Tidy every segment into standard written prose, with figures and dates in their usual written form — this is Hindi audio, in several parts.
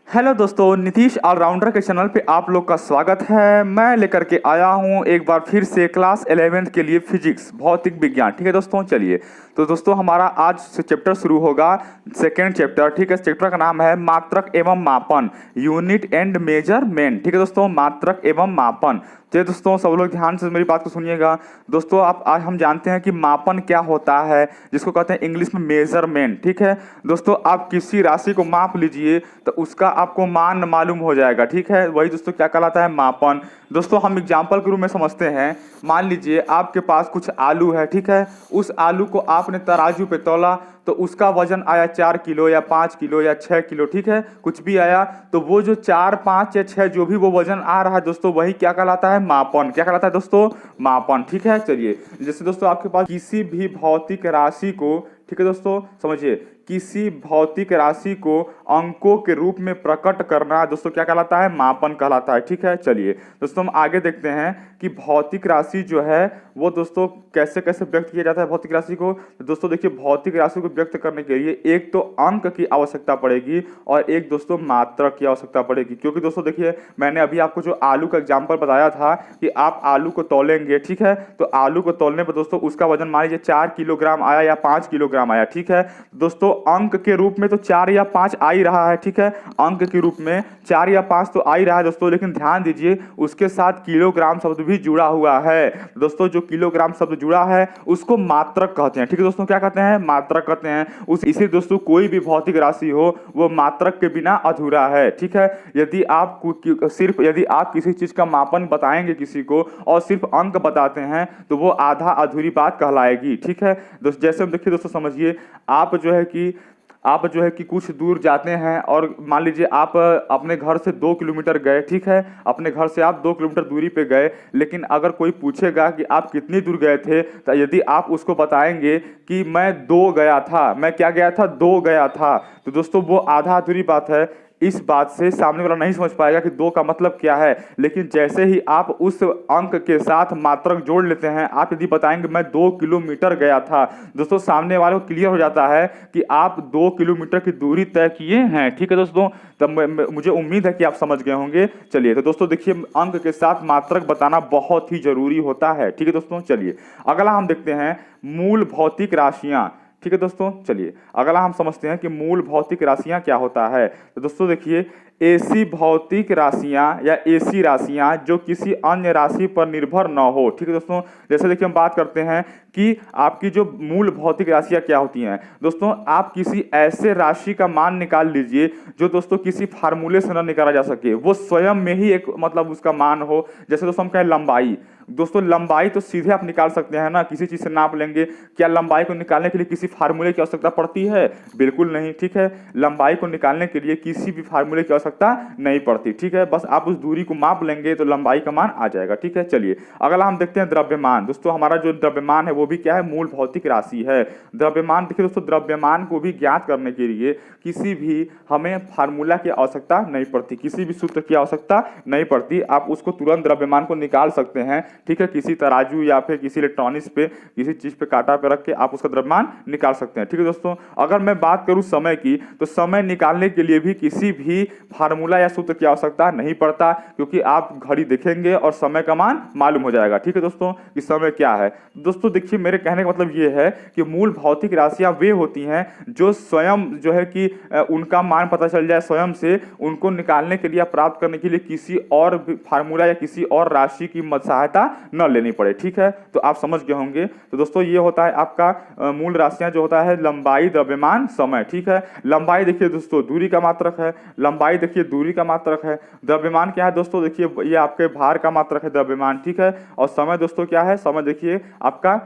हेलो दोस्तों, नीतीश ऑलराउंडर के चैनल पे आप लोग का स्वागत है। मैं लेकर के आया हूँ एक बार फिर से क्लास 11th के लिए फिजिक्स भौतिक विज्ञान। ठीक है दोस्तों, चलिए तो दोस्तों हमारा आज से चैप्टर शुरू होगा, सेकेंड चैप्टर। ठीक है, चैप्टर का नाम है मात्रक एवं मापन, यूनिट एंड मेजरमेंट। ठीक है दोस्तों, मात्रक एवं मापन। तो दोस्तों सब लोग ध्यान से मेरी बात को सुनिएगा। दोस्तों आप आज हम जानते हैं कि मापन क्या होता है, जिसको कहते हैं इंग्लिश में मेजरमेंट। ठीक है दोस्तों, आप किसी राशि को माप लीजिए तो उसका आपको मान मालूम हो जाएगा। ठीक है, वही दोस्तों क्या कहलाता है, मापन। दोस्तों हम एग्जाम्पल के रूप में समझते हैं। मान लीजिए आपके पास कुछ आलू है, ठीक है, उस आलू को आपने तराजू पे तौला तो उसका वजन आया 4 किलो या 5 किलो या 6 किलो। ठीक है, कुछ भी आया तो वो जो 4, 5 या 6 जो भी वो वजन आ रहा है दोस्तों, वही क्या कहलाता है, मापन। क्या कहलाता है दोस्तों, मापन। ठीक है, चलिए जैसे दोस्तों आपके पास किसी भी भौतिक राशि को, ठीक है दोस्तों समझिए, किसी भौतिक राशि को अंकों के रूप में प्रकट करना दोस्तों क्या कहलाता है, मापन कहलाता है। ठीक है, चलिए दोस्तों हम आगे देखते हैं कि भौतिक राशि जो है वो दोस्तों कैसे कैसे व्यक्त किया जाता है भौतिक राशि को। तो दोस्तों देखिए, भौतिक राशि को व्यक्त करने के लिए एक तो अंक की आवश्यकता पड़ेगी और एक दोस्तों मात्रक की आवश्यकता पड़ेगी। क्योंकि दोस्तों देखिए, मैंने अभी आपको जो आलू का एग्जाम्पल बताया था कि आप आलू को तौलेंगे, ठीक है, तो आलू को तौलने पर दोस्तों उसका वजन मान लीजिए 4 किलोग्राम आया या 5 किलोग्राम आया। ठीक है दोस्तों, अंक के रूप में तो 4 या 5 आ ही रहा है। ठीक है, अंक के रूप में 4 या 5 तो आ ही रहा है दोस्तों, लेकिन ध्यान दीजिए उसके साथ किलोग्राम शब्द भी जुड़ा हुआ है। दोस्तों जो किलोग्राम शब्द जुड़ा है उसको मात्रक कहते हैं। ठीक है दोस्तों, क्या कहते हैं, मात्रक कहते हैं। उस इसी दोस्तों कोई भी भौतिक राशि हो वो मात्रक के बिना अधूरा है। ठीक है, यदि आप सिर्फ यदि आप किसी चीज का मापन बताएंगे किसी को और सिर्फ अंक बताते हैं तो वो आधा अधूरी बात कहलाएगी। ठीक है दोस्तों, जैसे देखिए दोस्तों समझिए, आप जो है कि कुछ दूर जाते हैं और मान लीजिए आप अपने घर से 2 किलोमीटर गए। ठीक है, अपने घर से आप 2 किलोमीटर दूरी पे गए, लेकिन अगर कोई पूछेगा कि आप कितनी दूर गए थे तो यदि आप उसको बताएंगे कि मैं 2 गया था, मैं क्या गया था, 2 गया था, तो दोस्तों वो आधा अधूरी बात है। इस बात से सामने वाला नहीं समझ पाएगा कि 2 का मतलब क्या है। लेकिन जैसे ही आप उस अंक के साथ मात्रक जोड़ लेते हैं, आप यदि बताएंगे मैं 2 किलोमीटर गया था, दोस्तों सामने वाले को क्लियर हो जाता है कि आप 2 किलोमीटर की दूरी तय किए हैं। ठीक है दोस्तों, तब मुझे उम्मीद है कि आप समझ गए होंगे। चलिए तो दोस्तों देखिए, अंक के साथ मात्रक बताना बहुत ही जरूरी होता है। ठीक है दोस्तों, चलिए अगला हम देखते हैं मूल भौतिक राशियां। ठीक है दोस्तों, चलिए अगला हम समझते हैं कि मूल भौतिक राशियां क्या होता है। तो दोस्तों देखिए, ऐसी भौतिक राशियां या ऐसी राशियां जो किसी अन्य राशि पर निर्भर न हो। ठीक है दोस्तों, जैसे देखिए हम बात करते हैं कि आपकी जो मूल भौतिक राशियां क्या होती हैं। दोस्तों आप किसी ऐसे राशि का मान निकाल लीजिए जो दोस्तों किसी फार्मूले से न निकाला जा सके, वो स्वयं में ही एक मतलब उसका मान हो। जैसे दोस्तों हम कहें लंबाई, दोस्तों लंबाई तो सीधे आप निकाल सकते हैं ना, किसी चीज से नाप लेंगे। क्या लंबाई को निकालने के लिए किसी फार्मूले की आवश्यकता पड़ती है? बिल्कुल नहीं। ठीक है, लंबाई को निकालने के लिए किसी भी फार्मूले की आवश्यकता नहीं पड़ती। ठीक है, बस आप उस दूरी को माप लेंगे तो लंबाई का मान आ जाएगा। ठीक है, चलिए अगला हम देखते हैं द्रव्यमान। दोस्तों हमारा जो द्रव्यमान है वो भी क्या है, मूल भौतिक राशि है। द्रव्यमान देखिए दोस्तों, द्रव्यमान को भी ज्ञात करने के लिए किसी भी हमें फार्मूला की आवश्यकता नहीं पड़ती, किसी भी सूत्र की आवश्यकता नहीं पड़ती। आप उसको तुरंत द्रव्यमान को निकाल सकते हैं। ठीक है, किसी तराजू या फिर किसी इलेक्ट्रॉनिक्स पे किसी चीज पे कांटा पे रख के आप उसका द्रव्यमान निकाल सकते हैं। ठीक है दोस्तों, अगर मैं बात करूं समय की, तो समय निकालने के लिए भी किसी भी फार्मूला या सूत्र की आवश्यकता नहीं पड़ता, क्योंकि आप घड़ी देखेंगे और समय का मान मालूम हो जाएगा। ठीक है दोस्तों, कि समय क्या है। दोस्तों देखिए, मेरे कहने का मतलब ये है कि मूल भौतिक राशियां वे होती हैं जो स्वयं जो है कि उनका मान पता चल जाए स्वयं से, उनको निकालने के लिए प्राप्त करने के लिए किसी और फार्मूला या किसी और राशि की सहायता न लेनी पड़े। ठीक है, तो आप समझ गए होंगे। तो दोस्तों ये होता है आपका मूल राशियां जो होता है लंबाई, द्रव्यमान, समय। ठीक है, लंबाई देखिए दोस्तों दूरी का मात्रक है, लंबाई देखिए दूरी का मात्रक है। द्रव्यमान क्या है दोस्तों, देखिए ये आपके भार का मात्रक है द्रव्यमान। ठीक है, और समय दोस्तों क्या है, समय देखिए आपका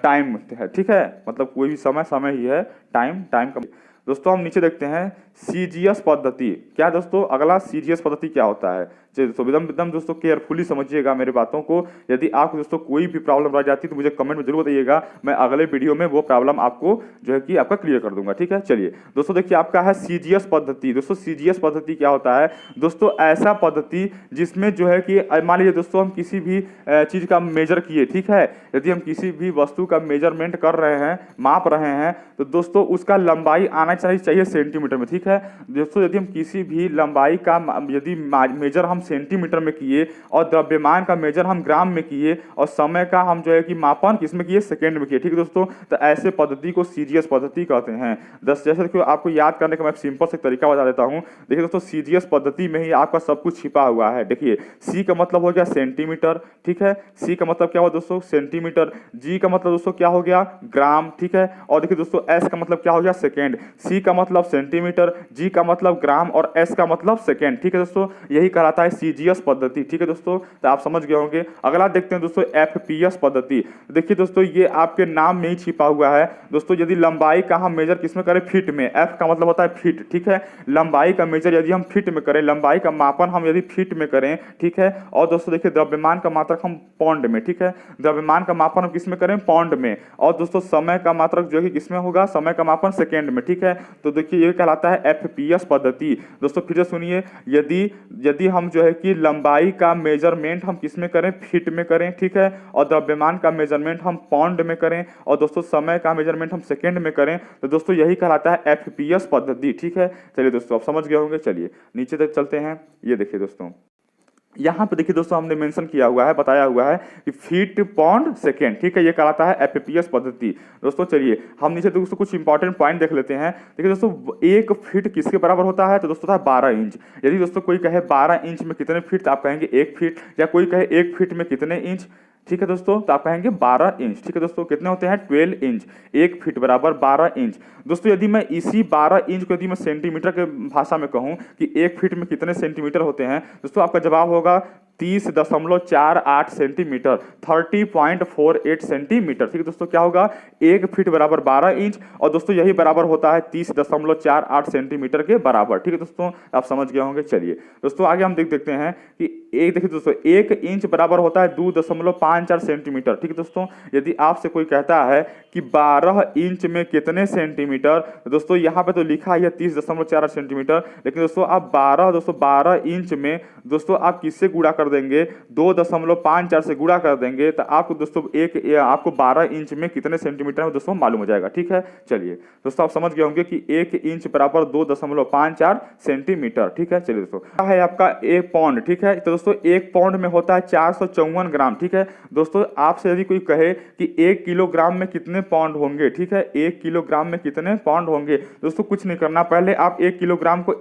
टाइम है। ठीक है, मतलब कोई भी समय ही है, टाइम का। दोस्तों हम नीचे देखते हैं सीजीएस पद्धति। क्या दोस्तों, अगला सीजीएस पद्धति क्या होता है, चलिए दोस्तों एकदम एकदम दोस्तों केयरफुली समझिएगा मेरी बातों को। यदि आपको दोस्तों कोई भी प्रॉब्लम रह जाती है तो मुझे कमेंट में जरूर बताइएगा, मैं अगले वीडियो में वो प्रॉब्लम आपको जो है कि आपका क्लियर कर दूंगा, ठीक है। चलिए दोस्तों देखिए आपका है सीजीएस पद्धति। दोस्तों सीजीएस पद्धति क्या होता है दोस्तों, ऐसा पद्धति जिसमें जो है कि मान लीजिए दोस्तों हम किसी भी चीज का मेजर किए, ठीक है, यदि हम किसी भी वस्तु का मेजरमेंट कर रहे हैं, माप रहे हैं, तो दोस्तों उसका लंबाई आना चाहिए सेंटीमीटर में, ठीक है। दोस्तों यदि हम किसी भी लंबाई का यदि मेजर हम सेंटीमीटर में किए और द्रव्यमान का मेजर हम ग्राम में किए और समय का हम जो है कि मापन किसमें किए, सेकंड में किए, ठीक है दोस्तों। तो ऐसे पद्धति को सीजीएस पद्धति कहते हैं। जैसे कि आपको याद करने का मैं सिंपल से तरीका बता देता हूं। देखिए दोस्तों सीजीएस पद्धति में ही आपका सब कुछ छिपा हुआ है। देखिए सी का मतलब हो गया सेंटीमीटर, ठीक है, सी का मतलब क्या हुआ दोस्तों, सेंटीमीटर। जी का मतलब दोस्तों क्या हो गया, ग्राम, ठीक है। और देखिए दोस्तों एस का मतलब क्या हो गया, सेकेंड। सी का मतलब सेंटीमीटर, जी का मतलब ग्राम और एस का मतलब सेकेंड, ठीक है दोस्तों। यही कहलाता है सीजीएस पद्धति, ठीक है दोस्तों। तो आप समझ गए होंगे। अगला देखते हैं दोस्तों एफपीएस पद्धति। देखिए दोस्तों ये आपके नाम में ही छिपा हुआ है दोस्तों। यदि लंबाई का हम मेजर किसमें करें, फीट में, एफ का मतलब होता है फीट, ठीक है। लंबाई का मेजर यदि हम फीट में करें, लंबाई का मापन हम यदि फीट में करें, ठीक है। और दोस्तों देखिए द्रव्यमान का मात्रक हम पौंड में, ठीक है, द्रव्यमान का मापन हम किसमें करें, पौंड में। और दोस्तों समय का मात्रक जो है किसमें होगा, समय का मापन सेकेंड में, ठीक है। तो देखिए ये कहलाता है एफपीएस पद्धति। दोस्तों फिर से सुनिए, यदि हम जो है कि लंबाई का मेजरमेंट हम किसमें करें, फीट में करें, ठीक है, और द्रव्यमान का मेजरमेंट हम पौंड में करें और दोस्तों समय का मेजरमेंट हम सेकेंड में करें, तो दोस्तों यही कहलाता है एफपीएस पद्धति, ठीक है। चलिए दोस्तों आप समझ गए होंगे। चलिए नीचे तक चलते हैं। ये देखिए दोस्तों यहाँ पे देखिए दोस्तों हमने मेंशन किया हुआ है, बताया हुआ है कि फीट पौंड सेकेंड, ठीक है, ये कहलाता है एफपीएस पद्धति। दोस्तों चलिए हम नीचे दोस्तों कुछ इंपॉर्टेंट पॉइंट देख लेते हैं। देखिए दोस्तों एक फीट किसके बराबर होता है, तो दोस्तों होता है 12 इंच। यदि दोस्तों कोई कहे 12 इंच में कितने फीट, तो आप कहेंगे 1 फीट, या कोई कहे 1 फीट में कितने इंच, ठीक है दोस्तों, तो आप कहेंगे 12 इंच, ठीक है दोस्तों। कितने होते हैं, 12 इंच। 1 फीट बराबर 12 इंच। दोस्तों यदि मैं इसी 12 इंच को यदि मैं सेंटीमीटर के भाषा में कहूं कि 1 फीट में कितने सेंटीमीटर होते हैं, दोस्तों आपका जवाब होगा 30.48 सेंटीमीटर, 30.48 सेंटीमीटर, ठीक है दोस्तों। क्या होगा, 1 फीट बराबर 12 इंच और दोस्तों यही बराबर होता है 30.48 सेंटीमीटर के बराबर, ठीक है दोस्तों। आप समझ गए होंगे। चलिए दोस्तों आगे हम देखते हैं कि एक देखिए दोस्तों 1 इंच बराबर होता है 2.54 सेंटीमीटर, ठीक है दोस्तों। यदि आपसे कोई कहता है कि 12 इंच में कितने सेंटीमीटर, तो दोस्तों यहाँ पे तो लिखा है 30.48 सेंटीमीटर, लेकिन दोस्तों आप 12 इंच में दोस्तों आप किससे गुणा कर देंगे, 2.54 से गुणा कर देंगे, तो आपको दोस्तों आपको 12 इंच में कितने सेंटीमीटर में दोस्तों मालूम हो जाएगा, ठीक है। चलिए दोस्तों आप समझ गए होंगे कि 1 इंच बराबर 2.54 सेंटीमीटर, ठीक है। चलिए दोस्तों है आपका 1 पौंड, ठीक है। तो दोस्तों 1 पौंड में होता है 454 ग्राम, ठीक है। दोस्तों आपसे यदि कोई कहे कि 1 किलोग्राम में कितने पाउंड होंगे, ठीक है, 1 किलोग्राम में कितने पाउंड होंगे, दोस्तों कुछ नहीं करना, पहले आप 1 किलोग्राम को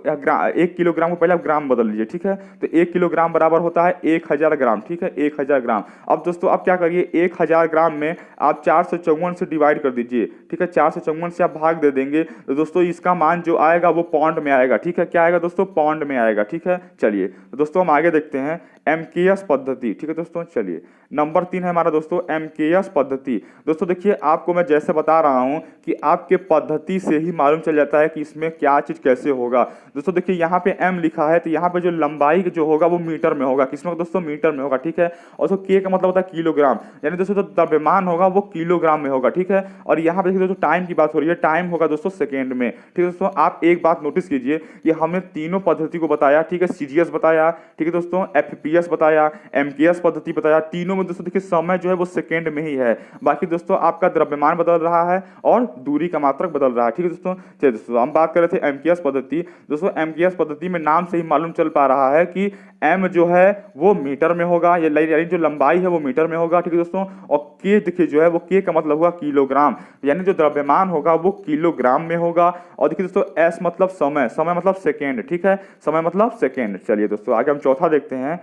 पहले आप ग्राम बदल लीजिए, ठीक है। तो 1 किलोग्राम बराबर होता है 1000 ग्राम, ठीक है, 1000 ग्राम। अब दोस्तों आप क्या करिए, 1000 ग्राम में आप 454 से डिवाइड कर दीजिए, ठीक है, 454 से आप भाग दे देंगे, तो दोस्तों इसका मान जो आएगा वो पाउंड में आएगा, ठीक है। क्या आएगा दोस्तों, पाउंड में आएगा, ठीक है। चलिए तो दोस्तों हम आगे देखते हैं एमकेएस पद्धति, ठीक है दोस्तों। चलिए नंबर 3 है हमारा दोस्तों एमकेएस पद्धति। दोस्तों देखिए आपको मैं जैसे बता रहा हूं कि आपके पद्धति से ही मालूम चल जाता है कि इसमें क्या चीज कैसे होगा। दोस्तों देखिए यहाँ पे एम लिखा है, तो यहाँ पे जो लंबाई जो होगा वो मीटर में होगा, किसमें दोस्तों, मीटर में होगा, ठीक है। और तो के का मतलब होता है किलोग्राम, यानी दोस्तों जो द्रव्यमान होगा वो किलोग्राम में होगा, ठीक है। और यहाँ पे देखिए दोस्तों टाइम की बात हो रही है, टाइम होगा दोस्तों सेकेंड में, ठीक है दोस्तों। आप एक बात नोटिस कीजिए कि हमने तीनों पद्धति को बताया, ठीक है, सीजीएस बताया, ठीक है दोस्तों, एफपीएस बताया, एमकेएस पद्धति बताया, तीनों में दोस्तों देखिए समय जो है वो सेकेंड में ही है। बाकी दोस्तों आपका द्रव्यमान बदल रहा है और दूरी का मात्रक बदल रहा है, ठीक है दोस्तों। चलिए दोस्तों हम बात कर रहे थे एमकेएस पद्धति। दोस्तों एमकेएस पद्धति में नाम से ही मालूम चल पा रहा है कि एम जो है वो मीटर में होगा, यानी जो लंबाई है वो मीटर में होगा, ठीक है दोस्तों। और के देखिए जो है वो के का मतलब हुआ किलोग्राम, यानी जो द्रव्यमान होगा वो किलोग्राम में होगा। और देखिए दोस्तों एस मतलब समय, समय मतलब सेकेंड, ठीक है, समय मतलब सेकेंड। चलिए दोस्तों आगे हम चौथा देखते हैं।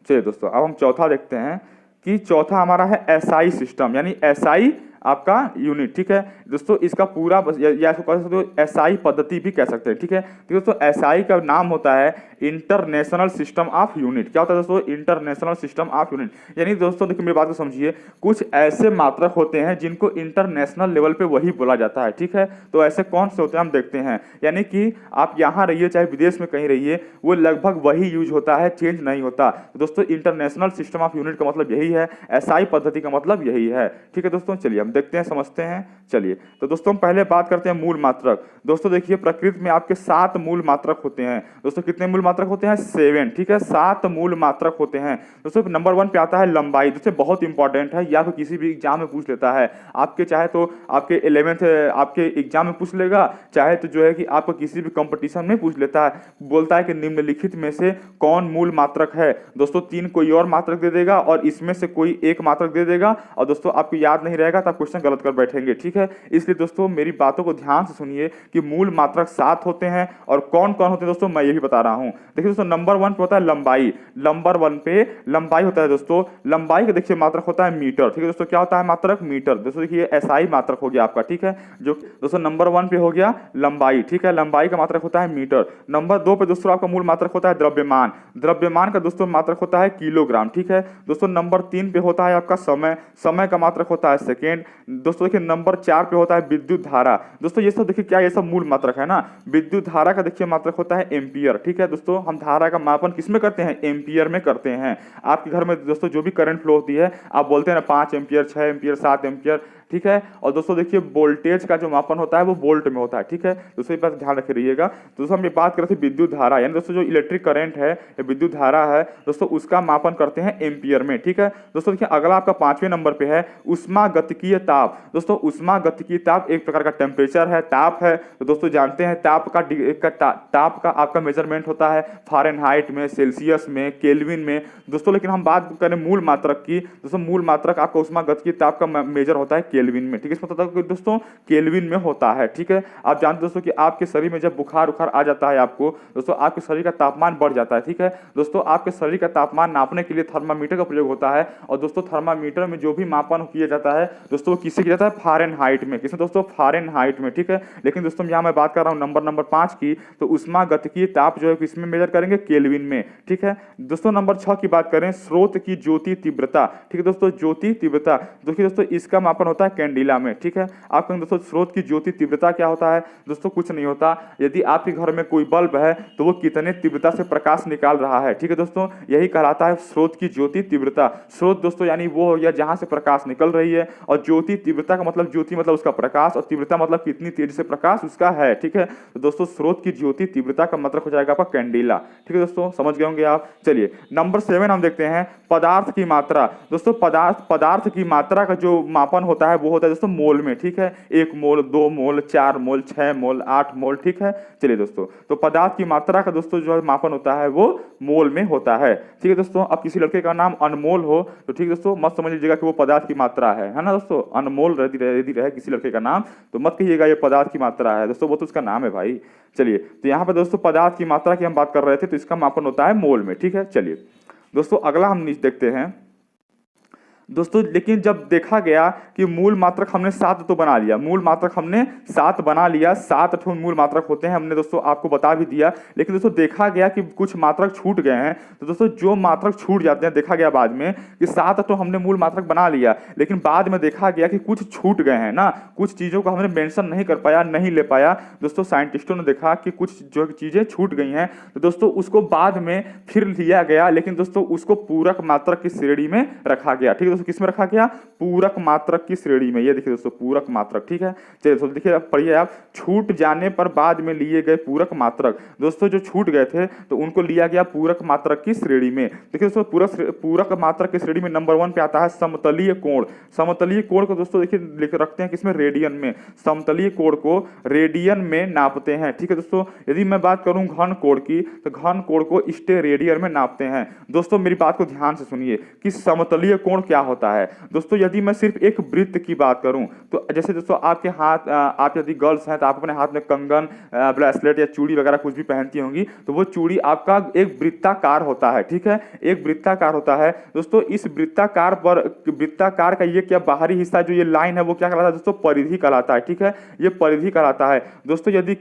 चलिए दोस्तों अब हम चौथा देखते हैं कि चौथा हमारा है एसआई सिस्टम, यानी एसआई आपका यूनिट, ठीक है दोस्तों। इसका पूरा या इसको कह सकते हो एसआई पद्धति भी कह सकते हैं, ठीक है। तो दोस्तों एसआई का नाम होता है इंटरनेशनल सिस्टम ऑफ यूनिट। क्या होता है दोस्तों? International system of unit. यानी दोस्तों देखिए मेरी बात को समझिए, कुछ ऐसे मात्रक होते हैं जिनको इंटरनेशनल लेवल पे वही बोला जाता है, ठीक है। तो ऐसे कौन से होते हैं हम देखते हैं। यानी कि आप यहाँ रहिए चाहे विदेश में कहीं रहिए, वो लगभग वही यूज होता है, चेंज नहीं होता। तो दोस्तों इंटरनेशनल सिस्टम ऑफ यूनिट का मतलब यही है, एसआई पद्धति का मतलब यही है, ठीक है दोस्तों। चलिए हम देखते हैं, समझते हैं। चलिए तो दोस्तों हम पहले बात करते हैं मूल मात्रक। दोस्तों देखिए प्रकृति में आपके 7 मूल मात्रक होते हैं। दोस्तों कितने मूल मात्रक होते हैं? 7, ठीक है, 7 मूल मात्रक होते हैं। दोस्तों नंबर 1 पे आता है लंबाई। दोस्तों बहुत इंपॉर्टेंट है, या फिर किसी भी एग्जाम में पूछ लेता है आपके, चाहे तो आपके 11th आपके एग्जाम में पूछ लेगा, चाहे तो जो है कि आपको किसी भी कंपटीशन में पूछ लेता है, बोलता है कि निम्नलिखित में से कौन मूल मात्रक है। दोस्तों 3 कोई और मात्रक दे देगा और इसमें से कोई एक मात्रक दे देगा, और दोस्तों आपको याद नहीं रहेगा तो आप क्वेश्चन गलत कर बैठेंगे, ठीक है। इसलिए दोस्तों मेरी बातों को ध्यान से सुनिए कि मूल मात्रक 7 होते हैं, और कौन कौन होते हैं दोस्तों मैं ये भी बता रहा हूं। देखिए दोस्तों नंबर 1 पे होता है लंबाई। नंबर 1 पे लंबाई होता है दोस्तों। लंबाई का देखिए मात्रक होता है मीटर, ठीक है दोस्तों। क्या होता है मात्रक? मीटर। दोस्तों देखिए एसआई मात्रक हो गया आपका, ठीक है। जो दोस्तों नंबर 1 पे हो गया लंबाई, ठीक है, लंबाई का मात्रक होता है मीटर। नंबर 2 पे दोस्तों आपका मूल मात्रक होता है द्रव्यमान। द्रव्यमान का दोस्तों मात्रक होता है किलोग्राम, ठीक है दोस्तों। नंबर 3 पे होता है आपका समय। समय का मात्रक होता है सेकेंड। दोस्तों देखिए नंबर 4 पे होता है विद्युत धारा। दोस्तों ये सब देखिए क्या, ये सब मूल मात्रक है ना। विद्युत धारा का देखिए मात्रक होता है एम्पियर, ठीक है दोस्तों। हम धारा का मापन किसमें करते हैं? एम्पियर में करते हैं। आपके घर में दोस्तों जो भी करंट फ्लो होती है, आप बोलते हैं ना 5 एम्पियर, 6 एम्पियर, 7 एम्पियर, ठीक है। और दोस्तों देखिए वोल्टेज का जो मापन होता है वो वोल्ट में होता है, ठीक है। दोस्तों ये बात ध्यान रखे रहिएगा। दोस्तों हम ये बात करते हैं विद्युत धारा, यानी दोस्तों जो इलेक्ट्रिक करंट है या विद्युत धारा है दोस्तों, उसका मापन करते हैं एम्पियर में, ठीक है दोस्तों। देखिए अगला आपका 5वें नंबर पे है उष्मागतिकीय ताप। दोस्तों उष्मागतिकीय ताप एक प्रकार का टेम्परेचर है, ताप है। तो दोस्तों जानते हैं ताप का आपका मेजरमेंट होता है फारेनहाइट में, सेल्सियस में, केल्विन में दोस्तों। लेकिन हम बात करें मूल मात्रक की, दोस्तों मूल मात्रक आपका उष्मागतिकीय ताप का मेजर होता है केल्विन में, ठीक है। इसमें होता है दोस्तों केल्विन में होता है, ठीक है। आप जानते दोस्तों कि आपके शरीर में जब बुखार उखार आ जाता है आपको दोस्तों, आपके शरीर का तापमान बढ़ जाता है, ठीक है दोस्तों। आपके शरीर का तापमान नापने के लिए थर्मामीटर का प्रयोग होता है, और दोस्तों थर्मामीटर में जो भी मापन किया जाता है दोस्तों, किससे किया जाता है? फारेनहाइट में। किसमें दोस्तों? फारेनहाइट में, ठीक है। लेकिन दोस्तों यहाँ मैं बात कर रहा हूँ नंबर 5 की, तो उष्मागतिकीय ताप जो है किसमें मेजर करेंगे? केल्विन में, ठीक है दोस्तों। नंबर 6 की बात करें स्रोत की ज्योति तीव्रता, ठीक है दोस्तों। ज्योति तीव्रता देखिए दोस्तों इसका मापन होता है कैंडिला में, ठीक है। आप कहेंगे दोस्तों स्रोत की ज्योति तीव्रता क्या होता है? दोस्तों कुछ नहीं होता। यदि आपके घर में कोई बल्ब है तो वो कितने तीव्रता से प्रकाश निकाल रहा है, ठीक है दोस्तों, यही कहलाता है स्रोत की ज्योति तीव्रता। स्रोत दोस्तों यानी वो हो गया जहां से प्रकाश निकल रही है, और ज्योति तीव्रता का मतलब ज्योति मतलब उसका प्रकाश, और तीव्रता मतलब कितनी तेजी से प्रकाश उसका है, ठीक है। तो दोस्तों स्रोत की ज्योति तीव्रता का मतलब हो जाएगा आपका कैंडिला, ठीक है दोस्तों, समझ गए होंगे आप। चलिए नंबर 7 हम देखते हैं पदार्थ की मात्रा। दोस्तों पदार्थ की मात्रा का जो मापन होता है वो होता है दोस्तों मोल में, ठीक है। 1 मोल, 2 मोल, 4 मोल, 6 मोल, 8 मोल, ठीक है। चलिए दोस्तों तो पदार्थ की मात्रा का दोस्तों जो मापन होता है वो मोल में होता है, ठीक है दोस्तों। अब किसी लड़के का नाम अनमोल हो तो ठीक दोस्तों मत समझ लीजिएगा कि वो पदार्थ की मात्रा है ना दोस्तों। अनमोल यदि रहे किसी लड़के का नाम तो मत कहिएगा ये पदार्थ की मात्रा है दोस्तों, वो तो उसका नाम है भाई। चलिए तो यहाँ पे दोस्तों पदार्थ की मात्रा की हम बात कर रहे थे, तो इसका मापन होता है मोल में, ठीक है। चलिए दोस्तों अगला हम देखते हैं दोस्तों। लेकिन जब देखा गया कि मूल मात्रक हमने 7 तो बना लिया, मूल मात्रक हमने 7 बना लिया, 7 ठो मूल मात्रक होते हैं, हमने दोस्तों आपको बता भी दिया। लेकिन दोस्तों देखा गया कि कुछ मात्रक छूट गए हैं, तो दोस्तों जो मात्रक छूट जाते हैं देखा गया बाद में कि 7 तो हमने मूल मात्रक बना लिया, लेकिन बाद में देखा गया कि कुछ छूट गए हैं ना, कुछ चीजों को हमने मेंशन नहीं कर पाया, नहीं ले पाया दोस्तों। साइंटिस्टों ने देखा कि कुछ जो चीजें छूट गई हैं, तो दोस्तों उसको बाद में फिर लिया गया, लेकिन दोस्तों उसको पूरक मात्रक की श्रेणी में रखा गया, ठीक है। किस में रखा गया? पूरक मात्रक की श्रेणी में। ये देखिए दोस्तों पूरक मात्रक, ठीक है। चलिए दोस्तों देखिए पढ़िए आप, छूट जाने पर बाद में लिए गए पूरक मात्रक। दोस्तों जो छूट गए थे तो उनको लिया गया पूरक मात्रक की श्रेणी में। देखिए दोस्तों पूरक मात्रक की श्रेणी में नंबर 1 पे आता है समतलीय कोण। समतलीय कोण को दोस्तों देखिए लिख रखते हैं किसमें? रेडियन में। समतलीय कोण को रेडियन में नापते हैं, ठीक है दोस्तों। यदि मैं बात करूं घन कोण की तो घन कोण को स्टेरेडियन में नापते हैं। दोस्तों मेरी बात को ध्यान से सुनिए कि समतलीय कोण क्या होता है दोस्तों। यदि मैं सिर्फ एक वृत्त की बात करूं तो जैसे दोस्तों आपके हाथ, आप यदि गर्ल्स हैं तो आप अपने हाथ में कंगन, ब्रेसलेट या चूड़ी वगैरह कुछ भी पहनती होंगी, तो वो चूड़ी आपका एक वृत्ताकार होता है, ठीक है, एक वृत्ताकार होता है दोस्तों। इस वृत्ताकार का ये क्या बाहरी हिस्सा जो ये लाइन है वो क्या कहलाता है दोस्तों, परिधि कहलाता है, ठीक है, ये परिधि कहलाता है दोस्तों। यदि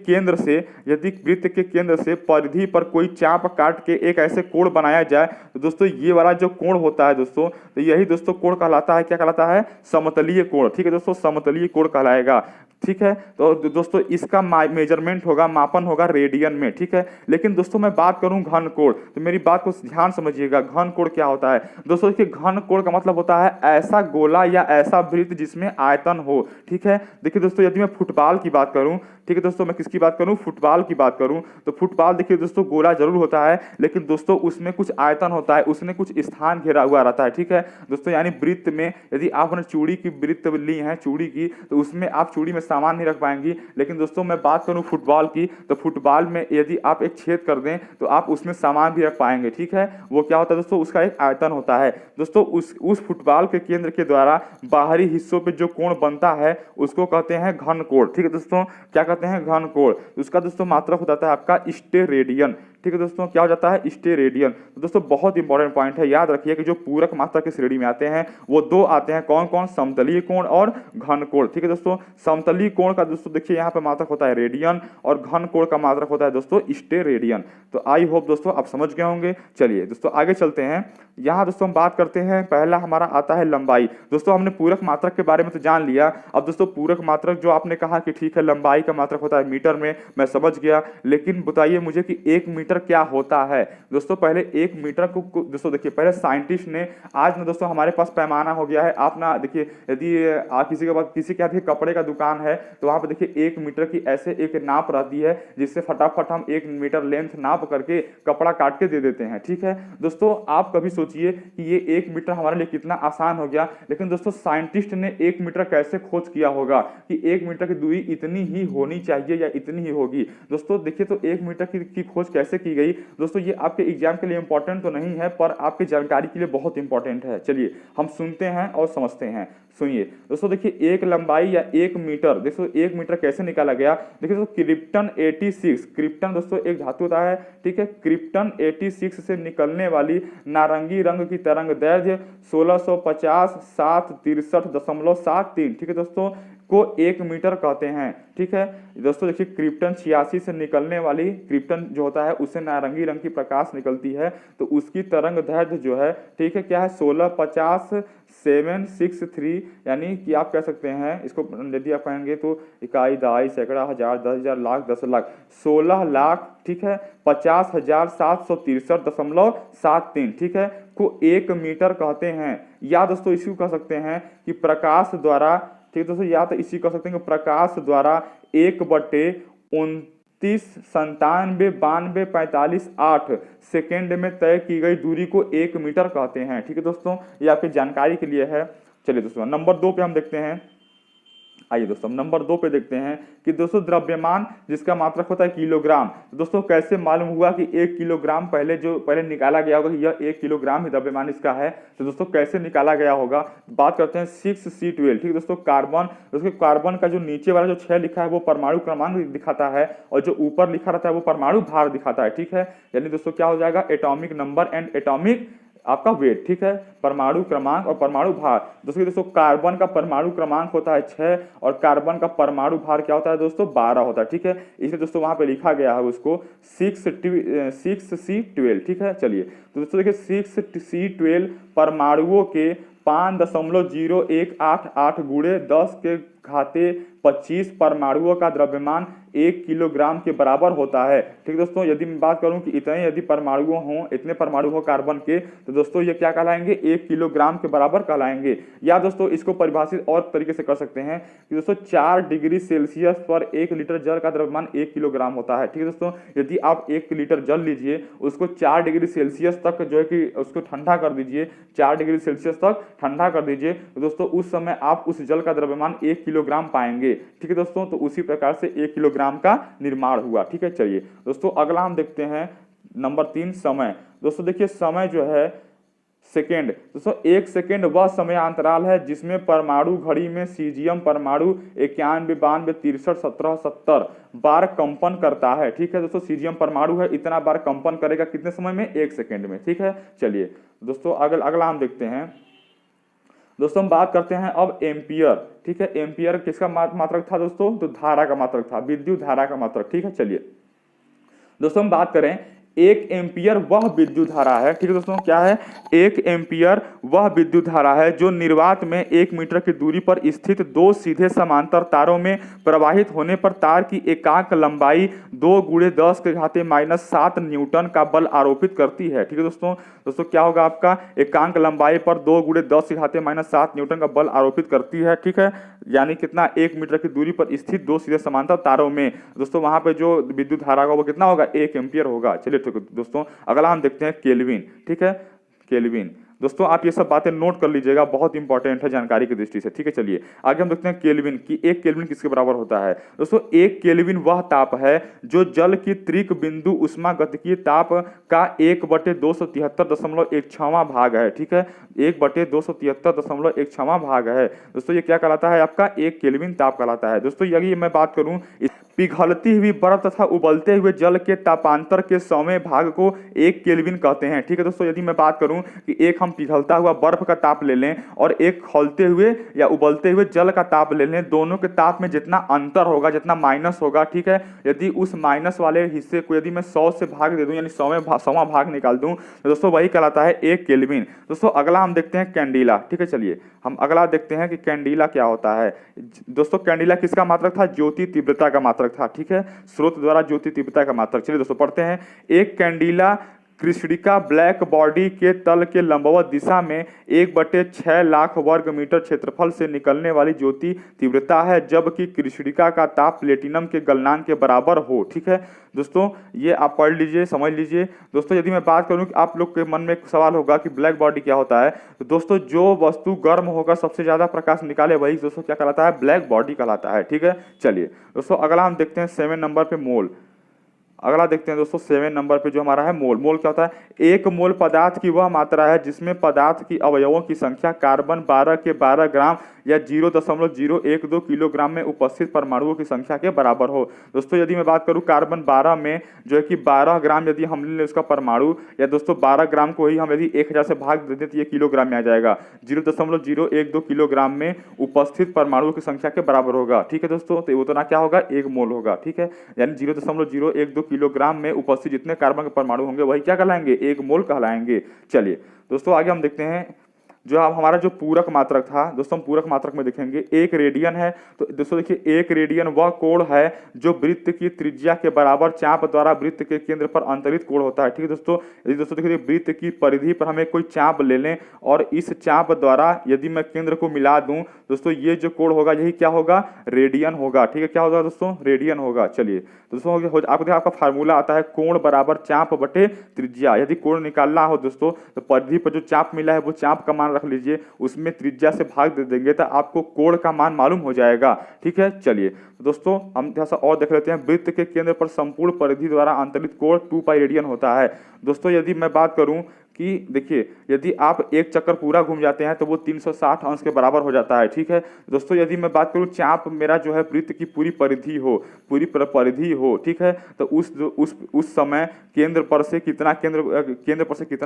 वृत्त के केंद्र से परिधि पर कोई चाप काट के एक ऐसे कोण बनाया जाए तो दोस्तों ये वाला जो कोण होता है दोस्तों, तो यही दोस्तों कोण कहलाता है, क्या कहलाता है, समतलीय कोण, ठीक है दोस्तों, समतलीय कोण कहलाएगा, ठीक है। तो दोस्तों इसका मेजरमेंट होगा, मापन होगा रेडियन में, ठीक है। लेकिन दोस्तों मैं बात करूं घन कोण, तो मेरी बात को ध्यान समझिएगा, घन कोण क्या होता है दोस्तों। देखिए घन कोण का मतलब होता है ऐसा गोला या ऐसा वृत्त जिसमें आयतन हो, ठीक है। देखिए दोस्तों यदि मैं फुटबॉल की बात करूं, ठीक है दोस्तों, मैं किसकी बात करूं, फुटबॉल की बात करूं, तो फुटबॉल देखिए दोस्तों गोला जरूर होता है, लेकिन दोस्तों उसमें कुछ आयतन होता है, उसने कुछ स्थान घेरा हुआ रहता है, ठीक है दोस्तों। यानी वृत्त में यदि आपने चूड़ी की वृत्त ली है चूड़ी की, तो उसमें आप चूड़ी में सामान नहीं रख पाएंगी। लेकिन दोस्तों मैं बात करूं फुटबॉल की, तो फुटबॉल में यदि आप एक छेद कर दें तो आप उसमें सामान भी रख पाएंगे, ठीक है। वो क्या होता है दोस्तों, उसका एक आयतन होता है दोस्तों। उस फुटबॉल के केंद्र के द्वारा बाहरी हिस्सों पे जो कोण बनता है उसको कहते हैं घन कोण, ठीक है दोस्तों, क्या कहते हैं, घन कोण। उसका दोस्तों मात्रक हो जाता है आपका स्टेरेडियन, ठीक है दोस्तों, क्या हो जाता है, स्टेरेडियन। तो दोस्तों बहुत इंपॉर्टेंट पॉइंट है, याद रखिए कि जो पूरक मात्रक की श्रेणी में आते हैं वो दो आते हैं, कौन कौन, समतलीय कोण और घन कोण, ठीक है दोस्तों। समतलीय कोण का दोस्तों देखिए यहाँ पे मात्रक होता है रेडियन और घन कोण का मात्रक होता है दोस्तों स्टेरेडियन। तो आई होप दोस्तों आप समझ गए होंगे। चलिए दोस्तों आगे चलते हैं। यहाँ दोस्तों हम बात करते हैं, पहला हमारा आता है लंबाई। दोस्तों हमने पूरक मात्रक के बारे में तो जान लिया। अब दोस्तों पूरक मात्रक जो आपने कहा कि ठीक है लंबाई का मात्रक होता है मीटर में, मैं समझ गया, लेकिन बताइए मुझे कि 1 मीटर क्या होता है दोस्तों। पहले 1 मीटर को दोस्तों देखिए, पहले साइंटिस्ट ने, आज में दोस्तों हमारे पास पैमाना हो गया है। आप ना देखिए, यदि आप किसी के पास किसी के कपड़े का दुकान है तो वहां पे देखिए 1 मीटर की ऐसे एक नाप रहती है, जिससे फटाफट हम 1 मीटर लेंथ नाप करके कपड़ा काट के दे देते हैं, ठीक है दोस्तों। आप कभी सोचिए कि ये 1 मीटर हमारे लिए कितना आसान हो गया, लेकिन दोस्तों साइंटिस्ट ने 1 मीटर कैसे खोज किया होगा कि 1 मीटर की दूरी इतनी ही होनी चाहिए या इतनी ही होगी दोस्तों। देखिए तो 1 मीटर की खोज कैसे की गई दोस्तों, ये आपके एग्जाम के लिए इंपॉर्टेंट तो नहीं है पर आपकी जानकारी के लिए बहुत इंपॉर्टेंट है। चलिए हम सुनते हैं और समझते हैं, सुनिए दोस्तों। देखिए एक लंबाई या 1 मीटर, देखो 1 मीटर कैसे निकाला गया। देखिए दोस्तों क्रिप्टन 86, क्रिप्टन दोस्तों एक धातु होता है, ठीक है। क्रिप्टन 86 से निकलने वाली नारंगी रंग की तरंग दैर्ध्य 1650 763.73, ठीक है दोस्तों, को 1 मीटर कहते हैं, ठीक है दोस्तों। देखिए क्रिप्टन 86 से निकलने वाली, क्रिप्टन जो होता है उससे नारंगी रंग की प्रकाश निकलती है, तो उसकी तरंग दैर्ध्य जो है, ठीक है, क्या है 1650 763, यानी कि आप कह सकते हैं इसको, यदि आप कहेंगे तो इकाई, दहाई, सैकड़ा, हजार, 10,000, लाख, 10 लाख, 16 लाख, ठीक है, 50,763.73, ठीक है, को 1 मीटर कहते हैं। या दोस्तों इसी को कह सकते हैं कि प्रकाश द्वारा, ठीक है दोस्तों, या तो इसी कह सकते हैं कि प्रकाश द्वारा 1/29 सेकेंड में तय की गई दूरी को 1 मीटर कहते हैं, ठीक है दोस्तों, ये आपकी जानकारी के लिए है। चलिए दोस्तों नंबर 2 पे हम देखते हैं। आइए दोस्तों नंबर 2 पे देखते हैं कि दोस्तों द्रव्यमान जिसका मात्रक होता है किलोग्राम। तो दोस्तों कैसे मालूम हुआ कि 1 किलोग्राम पहले निकाला गया होगा कि यह 1 किलोग्राम ही द्रव्यमान इसका है, तो दोस्तों कैसे निकाला गया होगा, बात करते हैं 6C12, ठीक है दोस्तों। कार्बन, उसके कार्बन का जो नीचे वाला जो 6 लिखा है वो परमाणु क्रमांक दिखाता है और जो ऊपर लिखा रहता है वो परमाणु भार दिखाता है, ठीक है। यानी दोस्तों क्या हो जाएगा, एटॉमिक नंबर एंड एटॉमिक आपका वेट, ठीक है, परमाणु क्रमांक और परमाणु भार। दोस्तों कार्बन का परमाणु क्रमांक होता है 6 और कार्बन का परमाणु भार क्या होता है दोस्तों, 12 होता है, ठीक है। इसलिए दोस्तों वहां पे लिखा गया है उसको 6C12, ठीक है। चलिए तो दोस्तों देखिए 6C12 परमाणुओं के 5.0188 गुणे 10 के घाते 25 परमाणुओं का द्रव्यमान 1 किलोग्राम के बराबर होता है, ठीक दोस्तों। यदि मैं बात करूं कि इतने यदि परमाणु हों, इतने परमाणु हो कार्बन के, तो दोस्तों ये क्या कहलाएंगे, 1 किलोग्राम के बराबर कहलाएंगे। या दोस्तों इसको परिभाषित और तरीके से कर सकते हैं कि दोस्तों 4 डिग्री सेल्सियस पर 1 लीटर जल का द्रव्यमान 1 किलोग्राम होता है, ठीक है दोस्तों। यदि आप 1 लीटर जल लीजिए, उसको 4 डिग्री सेल्सियस तक जो है कि उसको ठंडा कर दीजिए, 4 डिग्री सेल्सियस तक ठंडा कर दीजिए, तो दोस्तों उस समय आप उस जल का द्रव्यमान 1 किलोग्राम पाएंगे, ठीक है दोस्तों। तो उसी प्रकार से 1 किलोग्राम का निर्माण हुआ, ठीक है। चलिए दोस्तों अगला हम देखते हैं नंबर 3, समय। दोस्तों देखिए समय जो है सेकेंड। दोस्तों 1 सेकेंड वह समय अंतराल है जिसमें परमाणु घड़ी में सीजियम परमाणु 91, 92, 63, 17, 70 बार कंपन करता है। ठीक है दोस्तों, सीजियम परमाणु है, इतना बार कंपन करेगा कितने समय में? 1 सेकेंड में। ठीक है, चलिए दोस्तों अगला हम देखते हैं। दोस्तों हम बात करते हैं अब एम्पियर। ठीक है, एम्पियर किसका मात्रक था दोस्तों? तो धारा का मात्रक था, विद्युत धारा का मात्रक। ठीक है, चलिए दोस्तों हम बात करें, 1 एम्पियर वह विद्युत धारा है। ठीक है दोस्तों, क्या है? 1 एम्पियर वह विद्युत धारा है जो निर्वात में 1 मीटर की दूरी पर स्थित 2 सीधे समांतर तारों में प्रवाहित होने पर तार की एकांक लंबाई 2 × 10⁻⁻7 न्यूटन का बल आरोपित करती है। ठीक है दोस्तों, क्या होगा आपका? एकांक लंबाई पर 2 × 10⁻⁷ न्यूटन का बल आरोपित करती है। ठीक है, यानी कितना? 1 मीटर की दूरी पर स्थित 2 सीधे समांतर तारों में दोस्तों वहां पे जो विद्युत धारा होगा वो कितना होगा? 1 एम्पियर होगा। चलिए तो दोस्तों अगला हम देखते हैं केल्विन। ठीक है, केल्विन। दोस्तों आप ये सब बातें नोट कर लीजिएगा, बहुत इंपॉर्टेंट है जानकारी की दृष्टि से। ठीक है, चलिए आगे हम देखते हैं केल्विन की 1 केल्विन किसके बराबर होता है। दोस्तों 1 केल्विन वह ताप है जो जल की त्रिक बिंदु उष्मागतिकीय ताप का 1/273.16वां भाग है। ठीक है, 1/273.16वां भाग है। दोस्तों ये क्या कहलाता है? आपका 1 केल्विन ताप कहलाता है। दोस्तों यदि मैं बात करूं, पिघलती हुई बर्फ तथा उबलते हुए जल के तापांतर के 100वें भाग को 1 केल्विन कहते हैं। ठीक है दोस्तों, यदि मैं बात करूं कि एक हम पिघलता हुआ बर्फ का ताप ले लें और एक खौलते हुए या उबलते हुए जल का ताप ले लें, दोनों के ताप में जितना अंतर होगा, जितना माइनस होगा, ठीक है, यदि उस माइनस वाले हिस्से को यदि मैं 100 से भाग दे दूं, यानी 100वां भाग निकाल दूं, तो दोस्तों वही कहलाता है 1 केल्विन। दोस्तों अगला हम देखते हैं कैंडिला। ठीक है, चलिए हम अगला देखते हैं कि कैंडिला क्या होता है। दोस्तों कैंडिला किसका मात्रक था? ज्योति तीव्रता का मात्रक था। ठीक है, स्रोत द्वारा ज्योति तीव्रता का मात्रक। चलिए दोस्तों पढ़ते हैं। एक कैंडिला कृष्णिका ब्लैक बॉडी के तल के लंबवत दिशा में 1/6 लाख वर्ग मीटर क्षेत्रफल से निकलने वाली ज्योति तीव्रता है, जबकि कृष्णिका का ताप प्लेटिनम के गलनांक के बराबर हो। ठीक है दोस्तों, ये आप पढ़ लीजिए, समझ लीजिए। दोस्तों यदि मैं बात करूं कि आप लोग के मन में एक सवाल होगा कि ब्लैक बॉडी क्या होता है, तो दोस्तों जो वस्तु गर्म होकर सबसे ज्यादा प्रकाश निकाले वही दोस्तों क्या कहलाता है? ब्लैक बॉडी कहलाता है। ठीक है, चलिए दोस्तों अगला हम देखते हैं 7 नंबर पे मोल। अगला देखते हैं दोस्तों 7 नंबर पे जो हमारा है मोल। मोल क्या होता है? 1 मोल पदार्थ की वह मात्रा है जिसमें पदार्थ की अवयवों की संख्या कार्बन 12 के 12 ग्राम या 0.012 किलोग्राम में उपस्थित परमाणुओं की संख्या के बराबर हो। दोस्तों यदि मैं बात करूं कार्बन 12 में जो है कि 12 ग्राम यदि हम ले उसका परमाणु, या दोस्तों 12 ग्राम को ही हम यदि 1000 से भाग दे दें तो ये किलोग्राम में आ जाएगा। 0.012 किलोग्राम में उपस्थित परमाणुओं की संख्या के बराबर होगा। ठीक है दोस्तों, तो उतना क्या होगा? 1 मोल होगा। ठीक है, यानी 0.012 किलोग्राम में उपस्थित जितने कार्बन के परमाणु होंगे वही क्या कहलाएंगे? 1 मोल कहलाएंगे। चलिए दोस्तों आगे हम देखते हैं जो अब हमारा जो पूरक मात्रक था। दोस्तों हम पूरक मात्रक में देखेंगे 1 रेडियन है। तो दोस्तों देखिए 1 रेडियन वह कोण है जो वृत्त की त्रिज्या के बराबर चाप द्वारा वृत्त के केंद्र पर अंतरित कोण होता है। ठीक है दोस्तों, यदि दोस्तों देखिए वृत्त की परिधि पर हमें कोई चाप ले लें और इस चाप द्वारा यदि मैं केंद्र को मिला दूं, दोस्तों ये जो कोण होगा यही क्या होगा? रेडियन होगा। ठीक है, क्या होगा दोस्तों? रेडियन होगा। चलिए दोस्तों आपको देखिए आपका फार्मूला आता है कोण बराबर चाप बटे त्रिज्या। यदि कोण निकालना हो दोस्तों तो परिधि पर जो चाप मिला है वो चाप का मान रख लीजिए, उसमें त्रिज्या से भाग दे देंगे तो आपको कोण का मान मालूम हो जाएगा। ठीक है, चलिए दोस्तों हम थोड़ा सा और देख लेते हैं। वृत्त के केंद्र पर संपूर्ण परिधि द्वारा अंतरित कोण 2 पाई रेडियन होता है। दोस्तों यदि मैं बात करूं कि देखिए यदि आप एक चक्कर पूरा घूम जाते हैं तो वो 360 अंश के बराबर हो जाता है। ठीक है दोस्तों, यदि मैं बात करूं चाप मेरा जो है वृत्त की पूरी परिधि हो, पूरी परिधि हो, ठीक है, तो उस समय केंद्र पर से कितना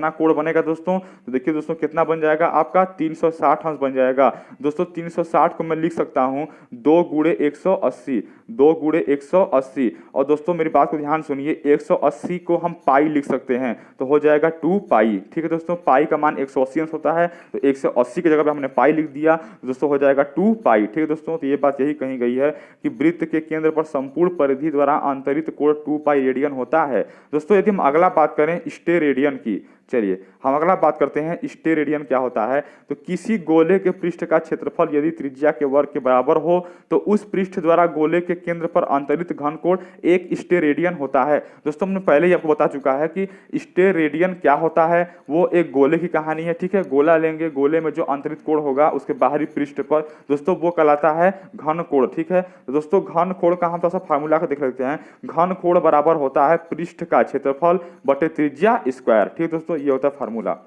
कोण बनेगा दोस्तों? तो देखिए दोस्तों कितना बन जाएगा आपका? 360 अंश बन जाएगा। दोस्तों 360 को मैं लिख सकता हूं 2 × 180, 2 × 180। और दोस्तों मेरी बात को ध्यान सुनिए, 180 को हम पाई लिख सकते हैं तो हो जाएगा 2 पाई। ठीक है दोस्तों, पाई का मान 180 अंश होता है, तो 180 की जगह पे हमने पाई लिख दिया, दोस्तों हो जाएगा 2 पाई। ठीक है दोस्तों, तो ये बात यही कही गई है कि वृत्त के केंद्र पर संपूर्ण परिधि द्वारा अंतरित कोण 2 पाई रेडियन होता है। दोस्तों यदि हम अगला बात करें स्टेरेडियन की, चलिए हम अगला बात करते हैं स्टेरेडियन क्या होता है। तो किसी गोले के पृष्ठ का क्षेत्रफल यदि त्रिज्या के वर्ग के बराबर हो तो उस पृष्ठ द्वारा गोले के केंद्र पर अंतरित घन कोण 1 स्टेरेडियन होता है। दोस्तों हमने पहले ही आपको बता चुका है कि स्टेरेडियन क्या होता है, वो एक गोले की कहानी है। ठीक है, गोला लेंगे, गोले में जो अंतरित कोण होगा उसके बाहरी पृष्ठ पर दोस्तों वो कहलाता है घन कोण। ठीक है, तो दोस्तों घन कोण का हम थोड़ा सा फार्मूला को देख लेते हैं। घन कोण बराबर होता है पृष्ठ का क्षेत्रफल बटे त्रिज्या स्क्वायर। ठीक है दोस्तों, ये होता है फार्मूला।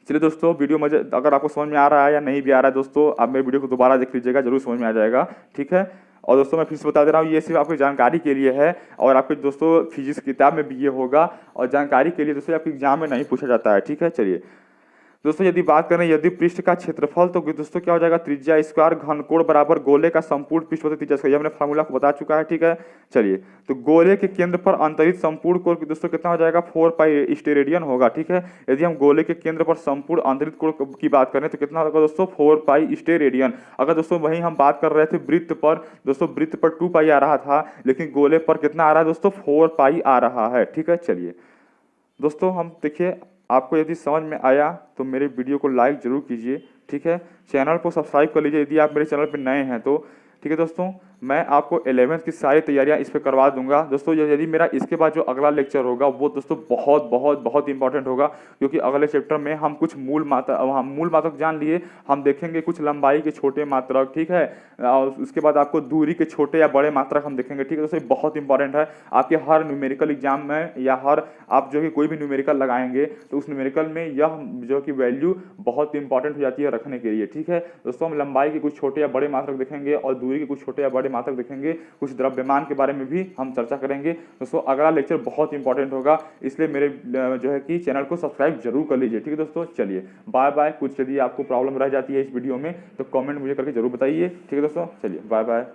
चलिए दोस्तों, वीडियो मजे अगर आपको समझ में आ रहा है या नहीं भी आ रहा है दोस्तों, आप मेरे वीडियो को दोबारा देख लीजिएगा, जरूर समझ में आ जाएगा। ठीक है। और दोस्तों मैं फिर से बता दे रहा हूँ, ये सिर्फ आपकी जानकारी के लिए है और आपके दोस्तों फिजिक्स किताब में भी ये होगा और जानकारी के लिए दोस्तों आपके एग्जाम में नहीं पूछा जाता है। ठीक है। चलिए दोस्तों, यदि बात करें यदि पृष्ठ का क्षेत्रफल, तो दोस्तों क्या हो जाएगा, त्रिज्या स्क्वायर घनकोण बराबर गोले का संपूर्ण पृष्ठ बटे त्रिज्या स्क्वायर। ये हमने फार्मूला को बता चुका है। ठीक है। चलिए, तो गोले के केंद्र पर अंतरित संपूर्ण कोण दोस्तों कितना हो जाएगा, 4 पाई स्टेरेडियन होगा। ठीक है। यदि हम गोले के केंद्र पर संपूर्ण अंतरित कोण की बात करें तो कितना होगा दोस्तों, 4 पाई स्टेरेडियन। अगर दोस्तों वहीं हम बात कर रहे थे वृत्त पर, दोस्तों वृत्त पर 2 पाई आ रहा था, लेकिन गोले पर कितना आ रहा है दोस्तों, 4 पाई आ रहा है। ठीक है। चलिए दोस्तों, हम देखिए आपको यदि समझ में आया तो मेरे वीडियो को लाइक जरूर कीजिए। ठीक है। चैनल को सब्सक्राइब कर लीजिए यदि आप मेरे चैनल पर नए हैं तो। ठीक है दोस्तों, मैं आपको 11वीं की सारी तैयारियां इस पर करवा दूंगा दोस्तों। यदि मेरा इसके बाद जो अगला लेक्चर होगा वो दोस्तों बहुत बहुत बहुत इंपॉर्टेंट होगा, क्योंकि अगले चैप्टर में हम कुछ मूल मात्रक जान लिए, हम देखेंगे कुछ लंबाई के छोटे मात्रक। ठीक है। और उसके बाद आपको दूरी के छोटे या बड़े मात्रक हम देखेंगे। ठीक है दोस्तों, बहुत इंपॉर्टेंट है आपके हर न्यूमेरिकल एग्जाम में, या हर आप जो कि कोई भी न्यूमेरिकल लगाएंगे तो उस न्यूमेरिकल में यह जो कि वैल्यू बहुत इंपॉर्टेंट हो जाती है रखने के लिए। ठीक है दोस्तों, हम लंबाई के कुछ छोटे या बड़े मात्रक देखेंगे और दूरी के कुछ छोटे या बड़े मात्रक देखेंगे, कुछ द्रव्यमान के बारे में भी हम चर्चा करेंगे दोस्तों। अगला लेक्चर बहुत इंपॉर्टेंट होगा, इसलिए मेरे जो है कि चैनल को सब्सक्राइब जरूर कर लीजिए। ठीक है दोस्तों, चलिए बाय बाय। कुछ यदि आपको प्रॉब्लम रह जाती है इस वीडियो में तो कमेंट मुझे करके जरूर बताइए। ठीक है दोस्तों, चलिए बाय बाय।